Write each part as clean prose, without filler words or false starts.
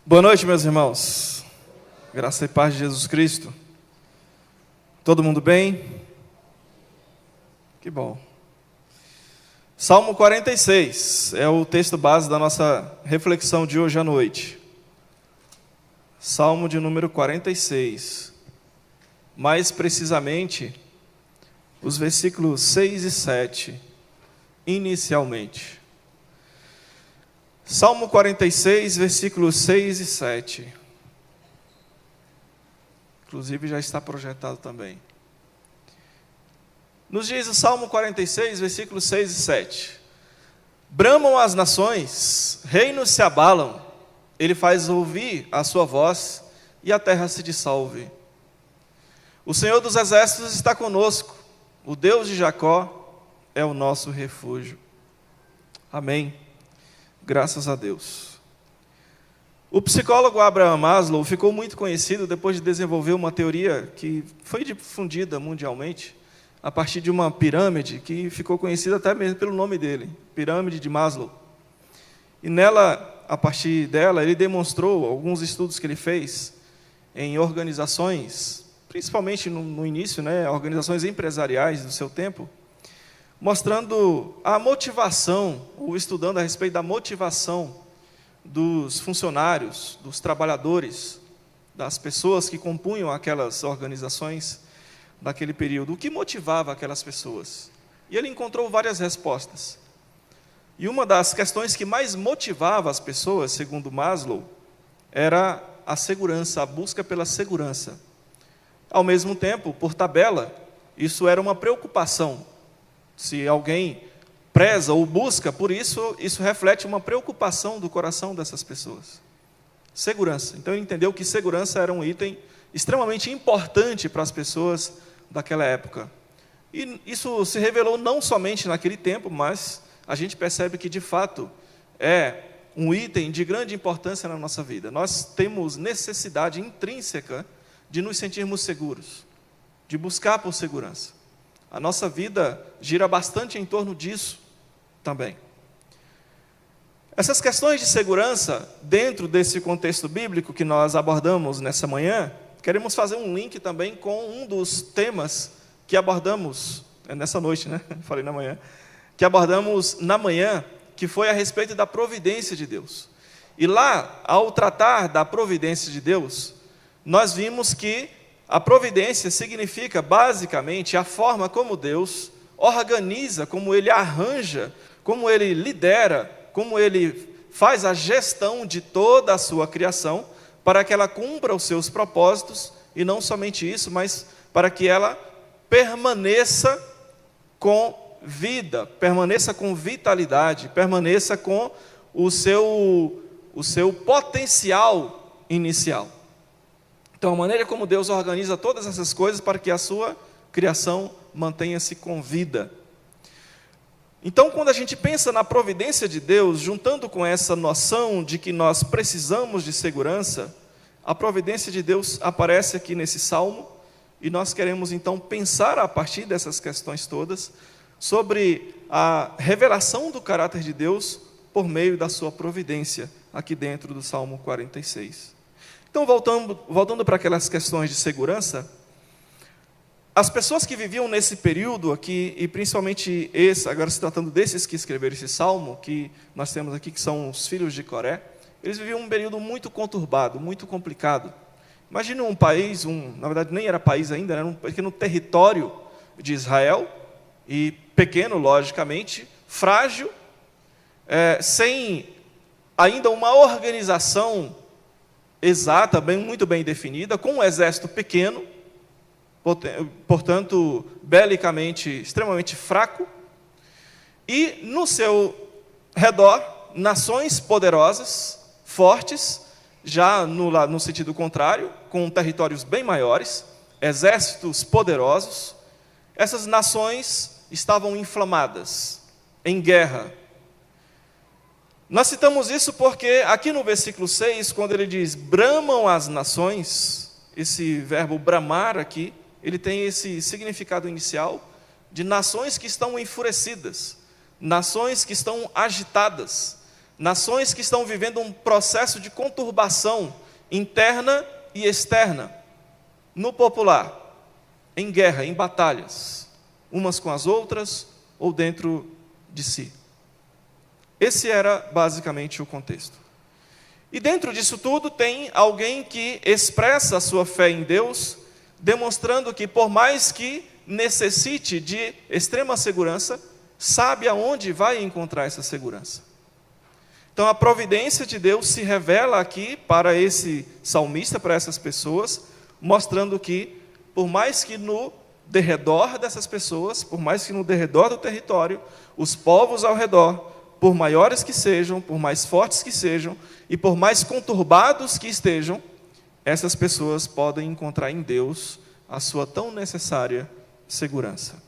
Boa noite, meus irmãos. Graça e paz de Jesus Cristo. Todo mundo bem? Que bom. Salmo 46 é o texto base da nossa reflexão de hoje à noite. Salmo de número 46. Mais precisamente, os versículos 6 e 7, inicialmente. Salmo 46, versículos 6 e 7. Inclusive já está projetado também. Nos diz o Salmo 46, versículos 6 e 7. Bramam as nações, reinos se abalam, ele faz ouvir a sua voz e a terra se dissolve. O Senhor dos exércitos está conosco, o Deus de Jacó é o nosso refúgio. Amém. Graças a Deus. O psicólogo Abraham Maslow ficou muito conhecido depois de desenvolver uma teoria que foi difundida mundialmente a partir de uma pirâmide que ficou conhecida até mesmo pelo nome dele, Pirâmide de Maslow. E nela, a partir dela, ele demonstrou alguns estudos que ele fez em organizações, principalmente no início, organizações empresariais do seu tempo, mostrando a motivação, ou estudando a respeito da motivação dos funcionários, dos trabalhadores, das pessoas que compunham aquelas organizações naquele período. O que motivava aquelas pessoas? E ele encontrou várias respostas. E uma das questões que mais motivava as pessoas, segundo Maslow, era a segurança, a busca pela segurança. Ao mesmo tempo, por tabela, isso era uma preocupação. Se alguém preza ou busca por isso, isso reflete uma preocupação do coração dessas pessoas. Segurança. Então ele entendeu que segurança era um item extremamente importante para as pessoas daquela época. E isso se revelou não somente naquele tempo, mas a gente percebe que de fato é um item de grande importância na nossa vida. Nós temos necessidade intrínseca de nos sentirmos seguros, de buscar por segurança. A nossa vida gira bastante em torno disso também. Essas questões de segurança, dentro desse contexto bíblico que nós abordamos nessa manhã, queremos fazer um link também com um dos temas que abordamos nessa noite, Falei na manhã. Que abordamos na manhã, que foi a respeito da providência de Deus. E lá, ao tratar da providência de Deus, nós vimos que a providência significa, basicamente, a forma como Deus organiza, como Ele arranja, como Ele lidera, como Ele faz a gestão de toda a sua criação, para que ela cumpra os seus propósitos, e não somente isso, mas para que ela permaneça com vida, permaneça com vitalidade, permaneça com o seu potencial inicial. Então, a maneira como Deus organiza todas essas coisas para que a sua criação mantenha-se com vida. Então, quando a gente pensa na providência de Deus, juntando com essa noção de que nós precisamos de segurança, a providência de Deus aparece aqui nesse salmo, e nós queremos então pensar a partir dessas questões todas, sobre a revelação do caráter de Deus por meio da sua providência, aqui dentro do Salmo 46. Então, voltando para aquelas questões de segurança, as pessoas que viviam nesse período aqui, e principalmente agora se tratando desses que escreveram esse salmo, que nós temos aqui, que são os filhos de Coré, eles viviam um período muito conturbado, muito complicado. Imagina um país, na verdade nem era país ainda, era um pequeno território de Israel, e pequeno, logicamente, frágil, sem ainda uma organização exata, muito bem definida, com um exército pequeno, portanto, belicamente extremamente fraco, e no seu redor, nações poderosas, fortes, já no sentido contrário, com territórios bem maiores, exércitos poderosos. Essas nações estavam inflamadas, em guerra. Nós citamos isso porque aqui no versículo 6, quando ele diz bramam as nações, esse verbo bramar aqui, ele tem esse significado inicial de nações que estão enfurecidas, nações que estão agitadas, nações que estão vivendo um processo de conturbação interna e externa, no popular, em guerra, em batalhas, umas com as outras ou dentro de si. Esse era basicamente o contexto. E dentro disso tudo tem alguém que expressa a sua fé em Deus, demonstrando que por mais que necessite de extrema segurança, sabe aonde vai encontrar essa segurança. Então a providência de Deus se revela aqui para esse salmista, para essas pessoas, mostrando que por mais que no derredor dessas pessoas, por mais que no derredor do território, os povos ao redor, por maiores que sejam, por mais fortes que sejam, e por mais conturbados que estejam, essas pessoas podem encontrar em Deus a sua tão necessária segurança.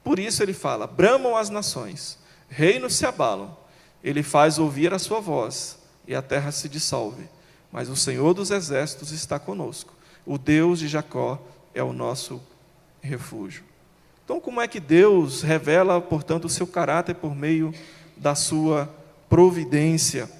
Por isso ele fala: bramam as nações, reinos se abalam, ele faz ouvir a sua voz, e a terra se dissolve. Mas o Senhor dos exércitos está conosco, o Deus de Jacó é o nosso refúgio. Então, como é que Deus revela, portanto, o seu caráter por meio da sua providência,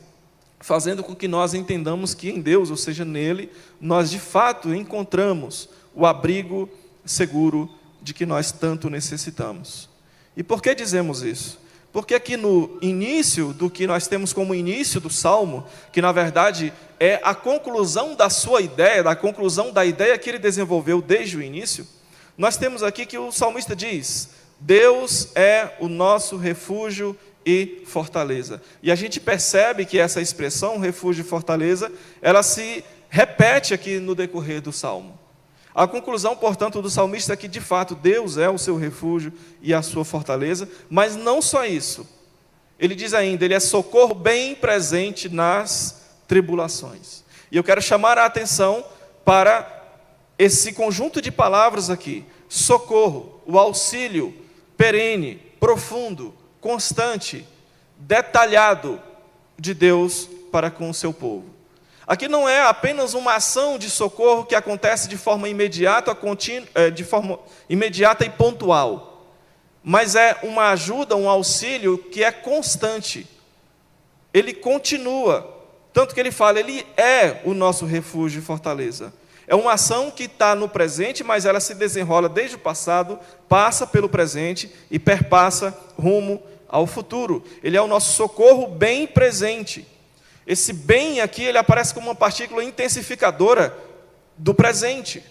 fazendo com que nós entendamos que em Deus, ou seja, nele, nós de fato encontramos o abrigo seguro de que nós tanto necessitamos. E por que dizemos isso? Porque aqui no início do que nós temos como início do Salmo, que na verdade é a conclusão da sua ideia, da conclusão da ideia que ele desenvolveu desde o início, nós temos aqui que o salmista diz: Deus é o nosso refúgio e fortaleza. E a gente percebe que essa expressão, refúgio e fortaleza, ela se repete aqui no decorrer do Salmo. A conclusão, portanto, do salmista é que, de fato, Deus é o seu refúgio e a sua fortaleza, mas não só isso. Ele diz ainda, ele é socorro bem presente nas tribulações. E eu quero chamar a atenção para esse conjunto de palavras aqui: socorro, o auxílio perene, profundo, constante, detalhado de Deus para com o seu povo. Aqui não é apenas uma ação de socorro que acontece de forma imediata, imediata e pontual, mas é uma ajuda, um auxílio que é constante. Ele continua, tanto que ele fala, ele é o nosso refúgio e fortaleza. É uma ação que está no presente, mas ela se desenrola desde o passado, passa pelo presente e perpassa rumo ao futuro. Ele é o nosso socorro bem presente. Esse bem aqui, ele aparece como uma partícula intensificadora do presente.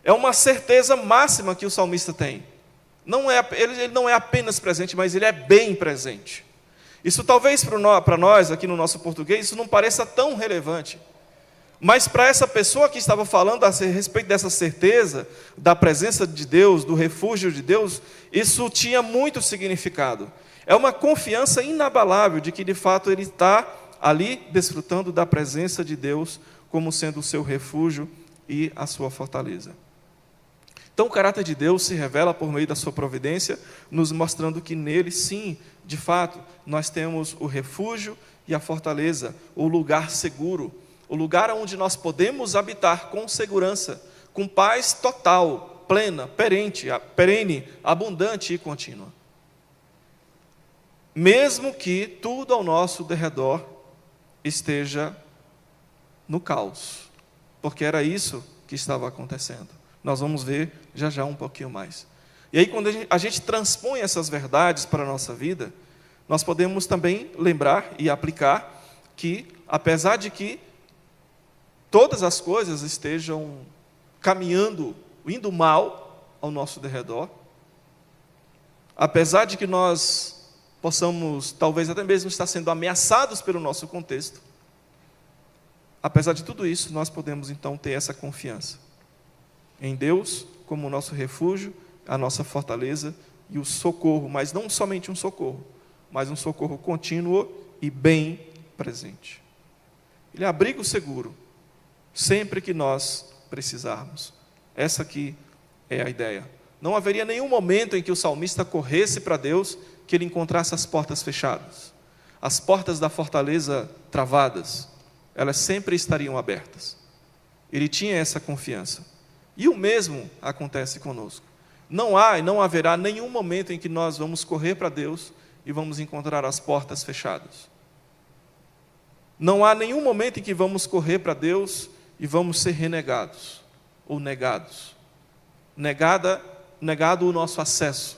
É uma certeza máxima que o salmista tem. Ele não é apenas presente, mas ele é bem presente. Isso talvez para nós, aqui no nosso português, isso não pareça tão relevante. Mas para essa pessoa que estava falando a respeito dessa certeza, da presença de Deus, do refúgio de Deus, isso tinha muito significado. É uma confiança inabalável de que, de fato, ele está ali desfrutando da presença de Deus como sendo o seu refúgio e a sua fortaleza. Então o caráter de Deus se revela por meio da sua providência, nos mostrando que nele, sim, de fato, nós temos o refúgio e a fortaleza, o lugar seguro, o lugar onde nós podemos habitar com segurança, com paz total, plena, perene, abundante e contínua. Mesmo que tudo ao nosso derredor esteja no caos, porque era isso que estava acontecendo. Nós vamos ver já já um pouquinho mais. E aí, quando a gente transpõe essas verdades para a nossa vida, nós podemos também lembrar e aplicar que, apesar de que todas as coisas estejam caminhando, indo mal ao nosso derredor, apesar de que nós possamos, talvez até mesmo estar sendo ameaçados pelo nosso contexto, apesar de tudo isso, nós podemos então ter essa confiança em Deus como o nosso refúgio, a nossa fortaleza e o socorro, mas não somente um socorro, mas um socorro contínuo e bem presente. Ele é abrigo seguro, sempre que nós precisarmos. Essa aqui é a ideia. Não haveria nenhum momento em que o salmista corresse para Deus que ele encontrasse as portas fechadas. As portas da fortaleza travadas, elas sempre estariam abertas. Ele tinha essa confiança. E o mesmo acontece conosco. Não há e não haverá nenhum momento em que nós vamos correr para Deus e vamos encontrar as portas fechadas. Não há nenhum momento em que vamos correr para Deus e vamos ser renegados ou negados. Negado o nosso acesso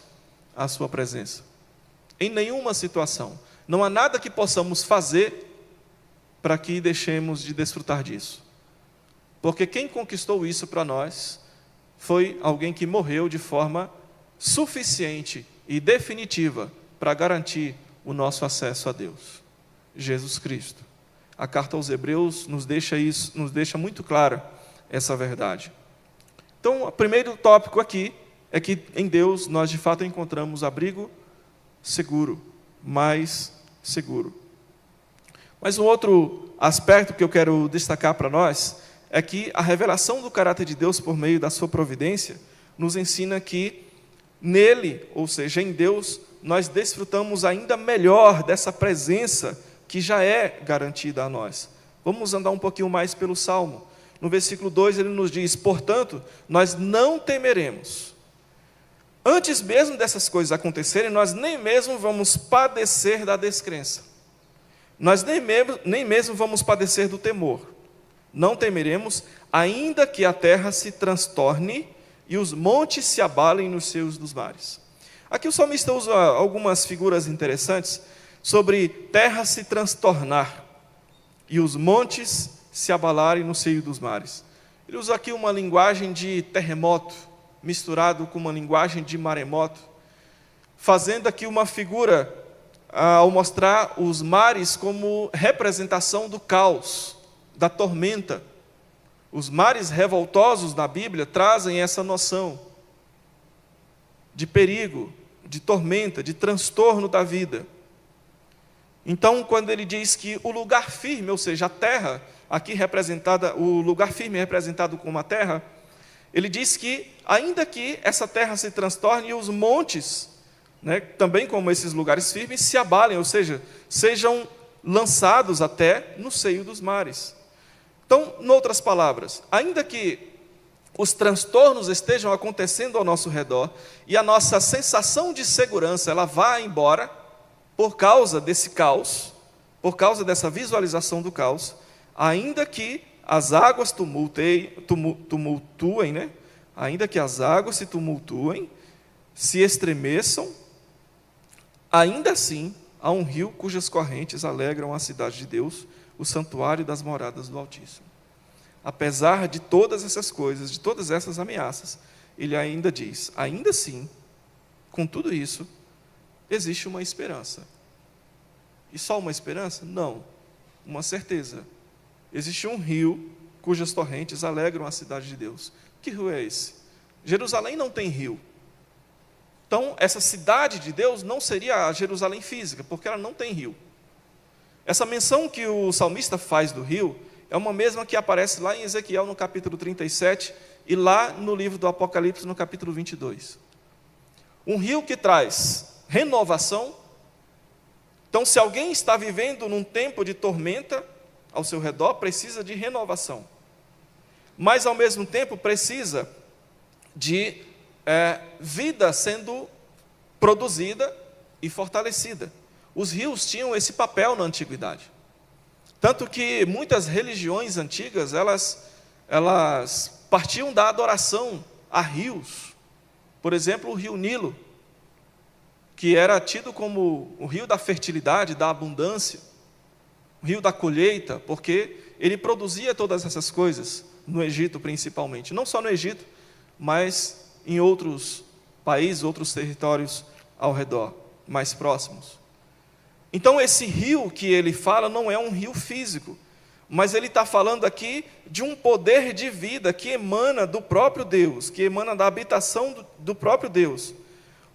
à sua presença. Em nenhuma situação. Não há nada que possamos fazer para que deixemos de desfrutar disso. Porque quem conquistou isso para nós foi alguém que morreu de forma suficiente e definitiva para garantir o nosso acesso a Deus. Jesus Cristo. A carta aos Hebreus nos deixa muito clara essa verdade. Então, o primeiro tópico aqui é que em Deus nós de fato encontramos abrigo seguro, mais seguro. Mas um outro aspecto que eu quero destacar para nós é que a revelação do caráter de Deus por meio da sua providência nos ensina que nele, ou seja, em Deus, nós desfrutamos ainda melhor dessa presença que já é garantida a nós. Vamos andar um pouquinho mais pelo Salmo. No versículo 2 ele nos diz: portanto, nós não temeremos. Antes mesmo dessas coisas acontecerem, nós nem mesmo vamos padecer da descrença. Nós nem mesmo vamos padecer do temor. Não temeremos, ainda que a terra se transtorne e os montes se abalem nos seios dos mares. Aqui o salmista usa algumas figuras interessantes sobre terra se transtornar e os montes se abalarem no seio dos mares. Ele usa aqui uma linguagem de terremoto, misturado com uma linguagem de maremoto, fazendo aqui uma figura ao mostrar os mares como representação do caos, da tormenta. Os mares revoltosos na Bíblia trazem essa noção de perigo, de tormenta, de transtorno da vida. Então, quando ele diz que o lugar firme, ou seja, a terra, aqui representada, o lugar firme é representado como a terra, ele diz que, ainda que essa terra se transtorne e os montes, também como esses lugares firmes, se abalem, ou seja, sejam lançados até no seio dos mares. Então, em outras palavras, ainda que os transtornos estejam acontecendo ao nosso redor e a nossa sensação de segurança ela vá embora por causa desse caos, por causa dessa visualização do caos, ainda que as águas tumultuem, ainda que as águas se tumultuem, se estremeçam, ainda assim há um rio cujas correntes alegram a cidade de Deus, o santuário das moradas do Altíssimo. Apesar de todas essas coisas, de todas essas ameaças, ele ainda diz, ainda assim, com tudo isso, existe uma esperança. E só uma esperança? Não, uma certeza. Existe um rio cujas torrentes alegram a cidade de Deus. Que rio é esse? Jerusalém não tem rio. Então, essa cidade de Deus não seria a Jerusalém física, porque ela não tem rio. Essa menção que o salmista faz do rio é uma mesma que aparece lá em Ezequiel no capítulo 37 e lá no livro do Apocalipse no capítulo 22. Um rio que traz renovação. Então, se alguém está vivendo num tempo de tormenta ao seu redor, precisa de renovação. Mas, ao mesmo tempo, precisa de vida sendo produzida e fortalecida. Os rios tinham esse papel na antiguidade. Tanto que muitas religiões antigas, elas partiam da adoração a rios. Por exemplo, o rio Nilo, que era tido como o rio da fertilidade, da abundância, o rio da colheita, porque ele produzia todas essas coisas, no Egito principalmente. Não só no Egito, mas em outros países, outros territórios ao redor, mais próximos. Então, esse rio que ele fala não é um rio físico, mas ele está falando aqui de um poder de vida que emana do próprio Deus, que emana da habitação do próprio Deus.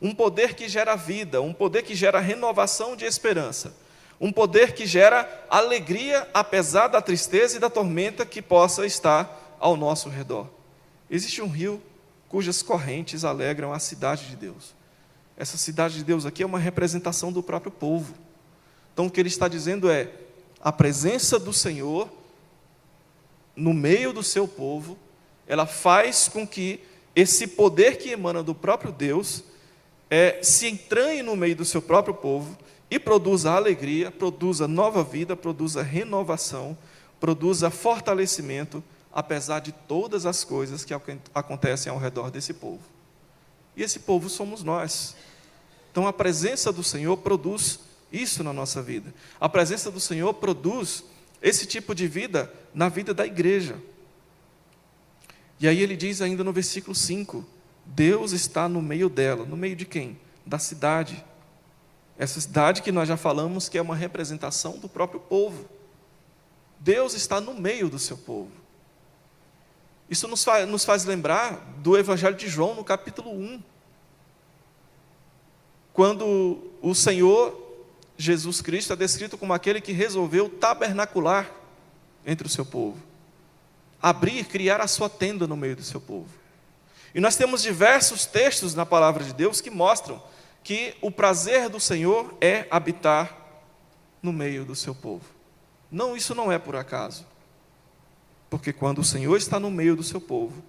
Um poder que gera vida, um poder que gera renovação de esperança, um poder que gera alegria apesar da tristeza e da tormenta que possa estar ao nosso redor. Existe um rio cujas correntes alegram a cidade de Deus. Essa cidade de Deus aqui é uma representação do próprio povo. Então, o que ele está dizendo é, a presença do Senhor no meio do seu povo, ela faz com que esse poder que emana do próprio Deus se entranhe no meio do seu próprio povo e produza alegria, produza nova vida, produza renovação, produza fortalecimento, apesar de todas as coisas que acontecem ao redor desse povo. E esse povo somos nós. Então a presença do Senhor produz isso na nossa vida. A presença do Senhor produz esse tipo de vida na vida da igreja. E aí ele diz ainda no versículo 5, Deus está no meio dela. No meio de quem? Da cidade. Essa cidade que nós já falamos que é uma representação do próprio povo. Deus está no meio do seu povo. Isso nos faz lembrar do Evangelho de João, no capítulo 1. Quando o Senhor Jesus Cristo é descrito como aquele que resolveu tabernacular entre o seu povo. Abrir, criar a sua tenda no meio do seu povo. E nós temos diversos textos na palavra de Deus que mostram que o prazer do Senhor é habitar no meio do seu povo. Não, isso não é por acaso. Porque quando o Senhor está no meio do seu povo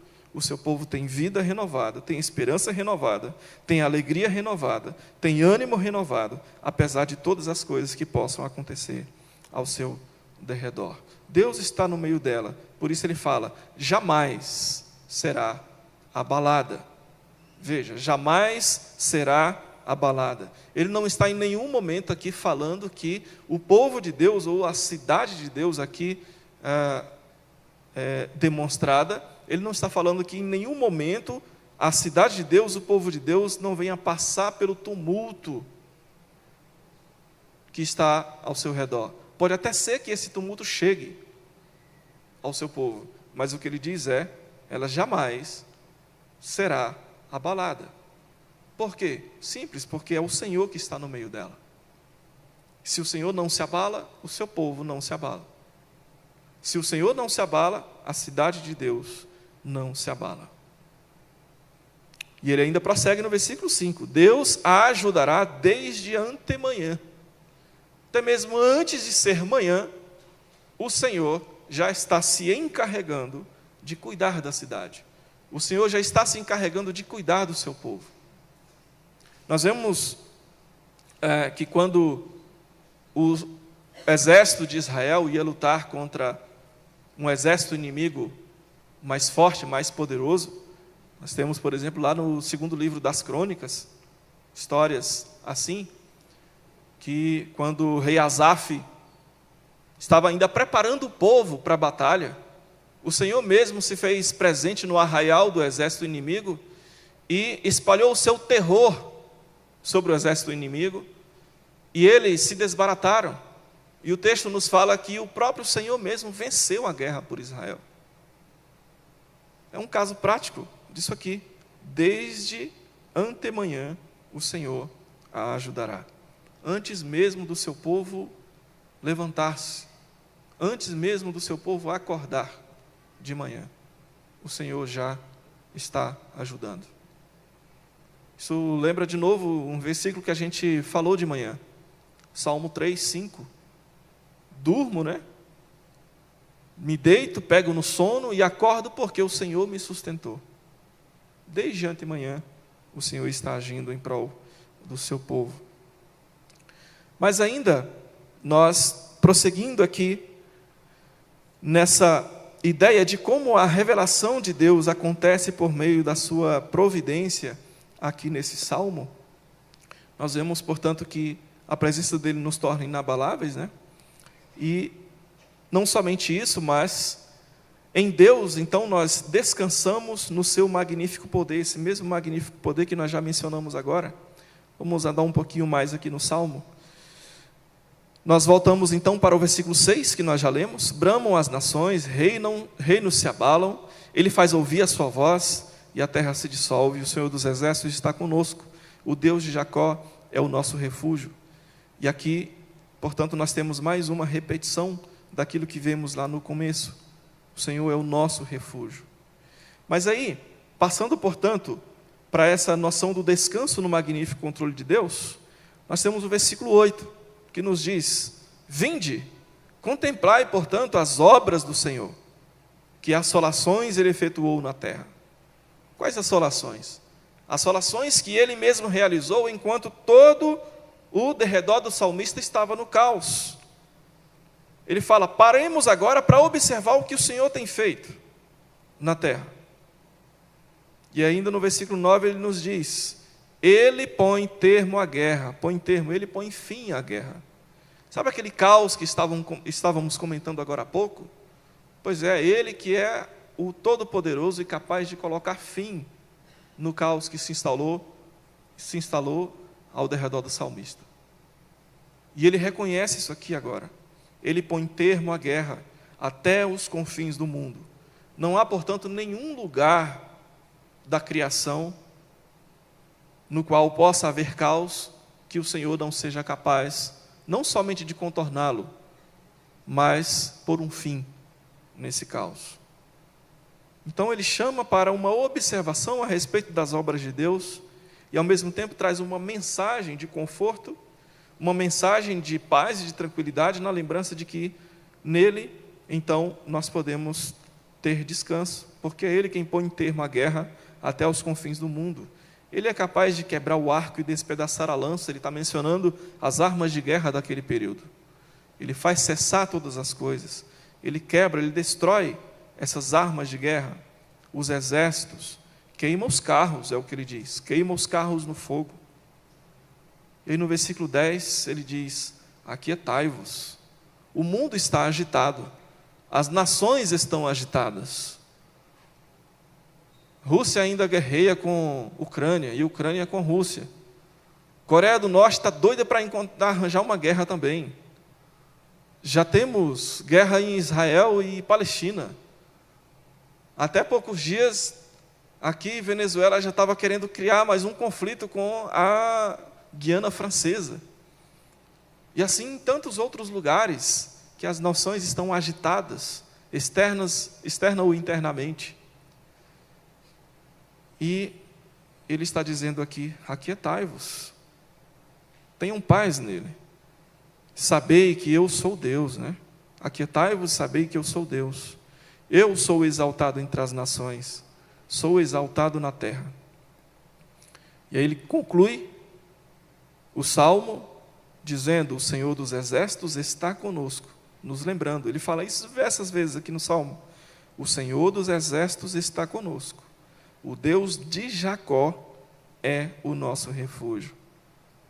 tem vida renovada, tem esperança renovada, tem alegria renovada, tem ânimo renovado, apesar de todas as coisas que possam acontecer ao seu derredor. Deus está no meio dela, por isso ele fala, jamais será abalada. Veja, jamais será abalada. Ele não está em nenhum momento aqui falando que o povo de Deus, ou a cidade de Deus aqui demonstrada, ele não está falando que em nenhum momento a cidade de Deus, o povo de Deus, não venha passar pelo tumulto que está ao seu redor. Pode até ser que esse tumulto chegue ao seu povo, mas o que ele diz é, ela jamais será abalada. Por quê? Simples, porque é o Senhor que está no meio dela. Se o Senhor não se abala, o seu povo não se abala. Se o Senhor não se abala, a cidade de Deus não se abala. E ele ainda prossegue no versículo 5, Deus a ajudará desde antemanhã. Até mesmo antes de ser manhã, o Senhor já está se encarregando de cuidar da cidade. O Senhor já está se encarregando de cuidar do seu povo. Nós vemos que quando o exército de Israel ia lutar contra um exército inimigo mais forte, mais poderoso, nós temos, por exemplo, lá no segundo livro das Crônicas, histórias assim, que quando o rei Asaf estava ainda preparando o povo para a batalha, o Senhor mesmo se fez presente no arraial do exército inimigo e espalhou o seu terror sobre o exército inimigo, e eles se desbarataram. E o texto nos fala que o próprio Senhor mesmo venceu a guerra por Israel. É um caso prático disso aqui. Desde antemanhã o Senhor a ajudará. Antes mesmo do seu povo levantar-se, antes mesmo do seu povo acordar de manhã, o Senhor já está ajudando. Isso lembra de novo um versículo que a gente falou de manhã. Salmo 3, 5. Durmo, né? Me deito, pego no sono e acordo porque o Senhor me sustentou. Desde antemanhã, o Senhor está agindo em prol do seu povo. Mas ainda, nós prosseguindo aqui, nessa ideia de como a revelação de Deus acontece por meio da sua providência, aqui nesse salmo, nós vemos, portanto, que a presença dele nos torna inabaláveis, né? E não somente isso, mas em Deus, então, nós descansamos no seu magnífico poder, esse mesmo magnífico poder que nós já mencionamos agora. Vamos andar um pouquinho mais aqui no salmo. Nós voltamos então para o versículo 6, que nós já lemos. Bramam as nações, reinos se abalam, ele faz ouvir a sua voz, e a terra se dissolve, e o Senhor dos exércitos está conosco. O Deus de Jacó é o nosso refúgio. E aqui, portanto, nós temos mais uma repetição daquilo que vemos lá no começo. O Senhor é o nosso refúgio. Mas aí, passando, portanto, para essa noção do descanso no magnífico controle de Deus, nós temos o versículo 8, que nos diz: vinde, contemplai, portanto, as obras do Senhor, que assolações ele efetuou na terra. Quais assolações? Assolações que ele mesmo realizou enquanto todo o derredor do salmista estava no caos. Ele fala: paremos agora para observar o que o Senhor tem feito na terra. E ainda no versículo 9 ele nos diz: Ele põe termo à guerra, ele põe fim à guerra. Sabe aquele caos que estávamos comentando agora há pouco? Pois é, Ele que é o Todo-Poderoso e capaz de colocar fim no caos que se instalou ao derredor do salmista. E ele reconhece isso aqui agora. Ele põe termo à guerra até os confins do mundo. Não há, portanto, nenhum lugar da criação no qual possa haver caos que o Senhor não seja capaz, não somente de contorná-lo, mas por um fim nesse caos. Então ele chama para uma observação a respeito das obras de Deus e ao mesmo tempo traz uma mensagem de conforto, uma mensagem de paz e de tranquilidade na lembrança de que nele, então, nós podemos ter descanso, porque é Ele quem põe termo à guerra até os confins do mundo. Ele é capaz de quebrar o arco e despedaçar a lança. Ele está mencionando as armas de guerra daquele período. Ele faz cessar todas as coisas. Ele quebra, ele destrói essas armas de guerra. Os exércitos, queima os carros, é o que ele diz. Queima os carros no fogo. E aí no versículo 10 ele diz: aquietai-vos. O mundo está agitado. As nações estão agitadas. Rússia ainda guerreia com Ucrânia e Ucrânia com Rússia. Coreia do Norte está doida para arranjar uma guerra também. Já temos guerra em Israel e Palestina. Até poucos dias, aqui Venezuela já estava querendo criar mais um conflito com a Guiana Francesa. E assim em tantos outros lugares que as nações estão agitadas, externa ou internamente. E ele está dizendo aqui: aquietai-vos, tenham paz nele, sabei que eu sou Deus, né? Aquietai-vos, sabei que eu sou Deus, eu sou exaltado entre as nações, sou exaltado na terra. E aí ele conclui o salmo dizendo: o Senhor dos exércitos está conosco, nos lembrando. Ele fala isso diversas vezes aqui no salmo: o Senhor dos exércitos está conosco. O Deus de Jacó é o nosso refúgio.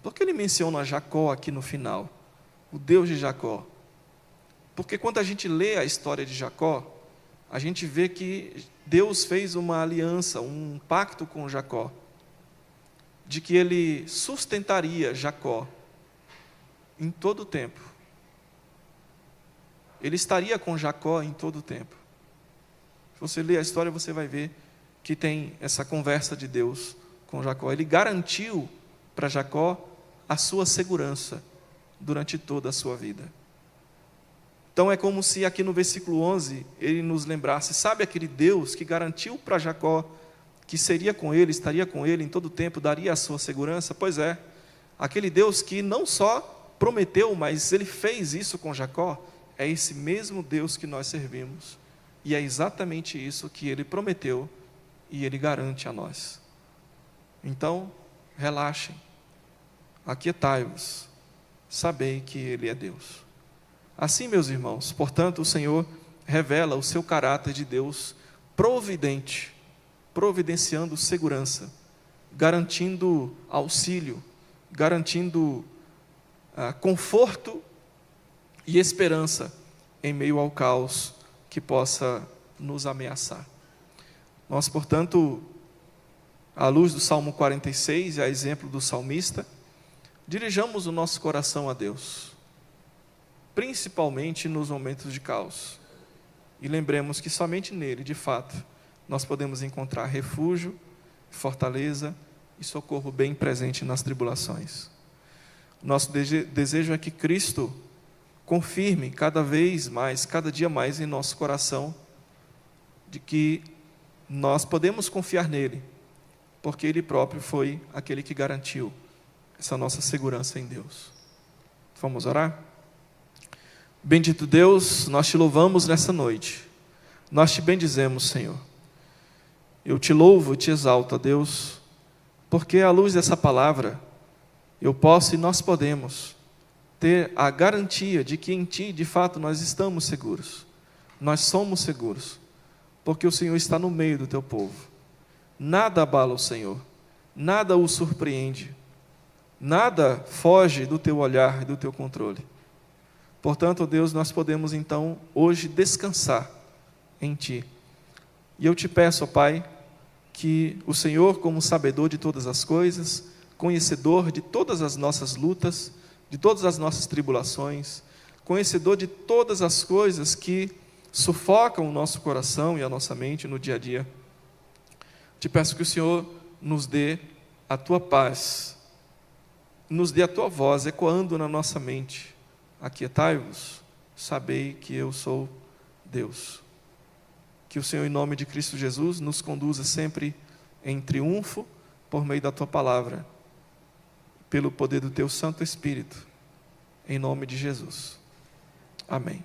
Por que ele menciona Jacó aqui no final? O Deus de Jacó. Porque quando a gente lê a história de Jacó, a gente vê que Deus fez uma aliança, um pacto com Jacó, de que ele sustentaria Jacó em todo o tempo. Ele estaria com Jacó em todo o tempo. Se você ler a história, você vai ver que tem essa conversa de Deus com Jacó. Ele garantiu para Jacó a sua segurança durante toda a sua vida. Então é como se aqui no versículo 11 ele nos lembrasse: sabe aquele Deus que garantiu para Jacó que seria com ele, estaria com ele em todo o tempo, daria a sua segurança? Pois é, aquele Deus que não só prometeu, mas ele fez isso com Jacó, é esse mesmo Deus que nós servimos. E é exatamente isso que ele prometeu e ele garante a nós. Então, relaxem, aquietai-vos, sabei que ele é Deus. Assim, meus irmãos, portanto, o Senhor revela o seu caráter de Deus providente, providenciando segurança, garantindo auxílio, garantindo conforto e esperança em meio ao caos que possa nos ameaçar. Nós, portanto, à luz do Salmo 46 e a exemplo do salmista, dirijamos o nosso coração a Deus, principalmente nos momentos de caos, e lembremos que somente nele, de fato, nós podemos encontrar refúgio, fortaleza e socorro bem presente nas tribulações. Nosso desejo é que Cristo confirme cada vez mais, cada dia mais em nosso coração, de que nós podemos confiar nele, porque ele próprio foi aquele que garantiu essa nossa segurança em Deus. Vamos orar? Bendito Deus, nós te louvamos nessa noite, nós te bendizemos, Senhor. Eu te louvo e te exalto, Deus, porque à luz dessa palavra, eu posso e nós podemos ter a garantia de que em Ti, de fato, nós estamos seguros. Nós somos seguros, porque o Senhor está no meio do Teu povo. Nada abala o Senhor, nada o surpreende, nada foge do Teu olhar e do Teu controle. Portanto, Deus, nós podemos então hoje descansar em Ti. E eu te peço, ó Pai, que o Senhor, como sabedor de todas as coisas, conhecedor de todas as nossas lutas, de todas as nossas tribulações, conhecedor de todas as coisas que sufocam o nosso coração e a nossa mente no dia a dia, te peço que o Senhor nos dê a Tua paz, nos dê a Tua voz ecoando na nossa mente: aquietai-vos, sabei que eu sou Deus. Que o Senhor, em nome de Cristo Jesus, nos conduza sempre em triunfo por meio da Tua palavra, pelo poder do Teu Santo Espírito, em nome de Jesus. Amém.